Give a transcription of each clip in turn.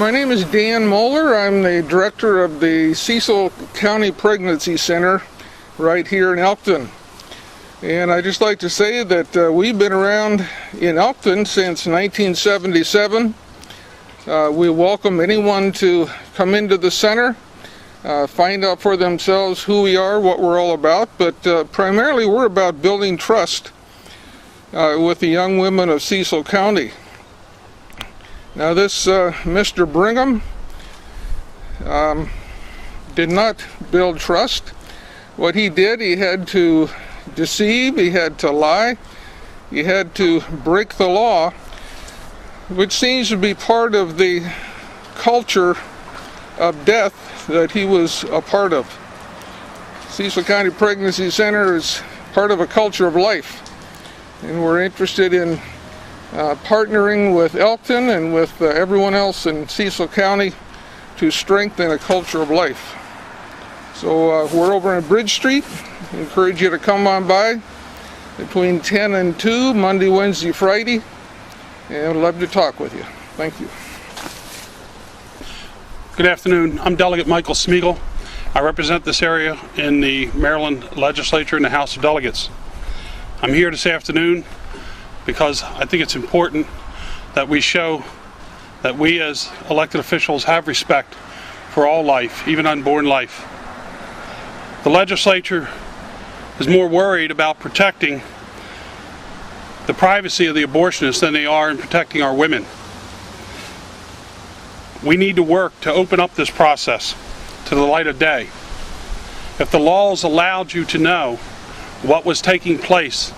My name is Dan Mohler. I'm the director of the Cecil County Pregnancy Center right here in Elkton. And I'd just like to say that we've been around in Elkton since 1977. We welcome anyone to come into the center, find out for themselves who we are, what we're all about, but primarily we're about building trust with the young women of Cecil County. Now this Mr. Bingham did not build trust. What he did, he had to deceive, he had to lie, he had to break the law, which seems to be part of the culture of death that he was a part of. Cecil County Pregnancy Center is part of a culture of life, and we're interested in partnering with Elkton and with everyone else in Cecil County to strengthen a culture of life. So we're over on Bridge Street. I encourage you to come on by between 10 and 2, Monday, Wednesday, Friday, and I'd love to talk with you. Thank you. Good afternoon. I'm Delegate Smigiel. I represent this area in the Maryland Legislature in the House of Delegates. I'm here this afternoon because I think it's important that we show that we as elected officials have respect for all life, even unborn life. The legislature is more worried about protecting the privacy of the abortionists than they are in protecting our women. We need to work to open up this process to the light of day. If the laws allowed you to know what was taking place,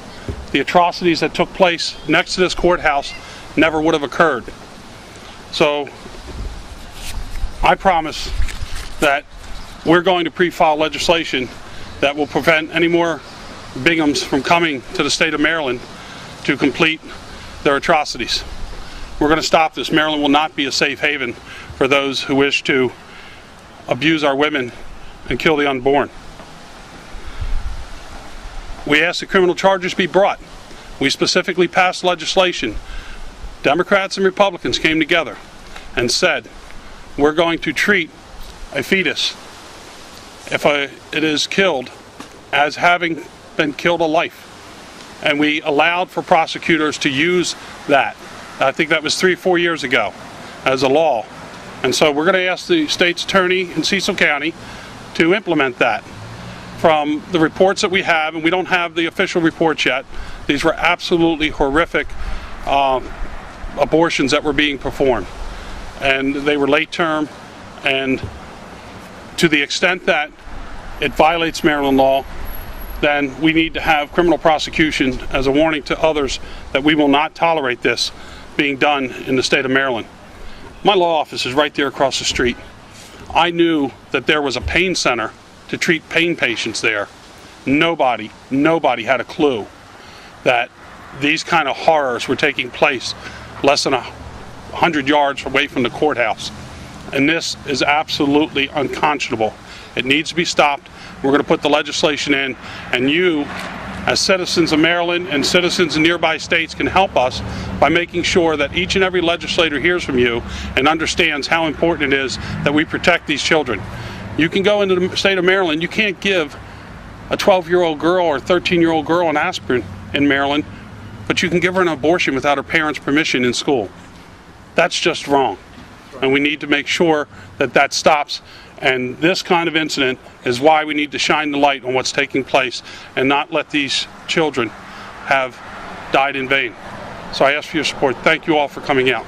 the atrocities that took place next to this courthouse never would have occurred. So I promise that we're going to pre-file legislation that will prevent any more Binghams from coming to the state of Maryland to complete their atrocities. We're going to stop this. Maryland will not be a safe haven for those who wish to abuse our women and kill the unborn. We ask that criminal charges be brought. We specifically passed legislation. Democrats and Republicans came together and said, we're going to treat a fetus, if it is killed, as having been killed a life. And we allowed for prosecutors to use that. I think that was 3 or 4 years ago as a law. And so we're going to ask the state's attorney in Cecil County to implement that. From the reports that we have, and we don't have the official reports yet, these were absolutely horrific abortions that were being performed. And they were late term, and to the extent that it violates Maryland law, then we need to have criminal prosecution as a warning to others that we will not tolerate this being done in the state of Maryland. My law office is right there across the street. I knew that there was a pain center to treat pain patients there. Nobody had a clue that these kind of horrors were taking place less than 100 yards away from the courthouse. And this is absolutely unconscionable. It needs to be stopped. We're going to put the legislation in, and you, as citizens of Maryland and citizens in nearby states, can help us by making sure that each and every legislator hears from you and understands how important it is that we protect these children. You can go into the state of Maryland, you can't give a 12-year-old girl or 13-year-old girl an aspirin in Maryland, but you can give her an abortion without her parents' permission in school. That's just wrong. And we need to make sure that that stops. And this kind of incident is why we need to shine the light on what's taking place and not let these children have died in vain. So I ask for your support. Thank you all for coming out.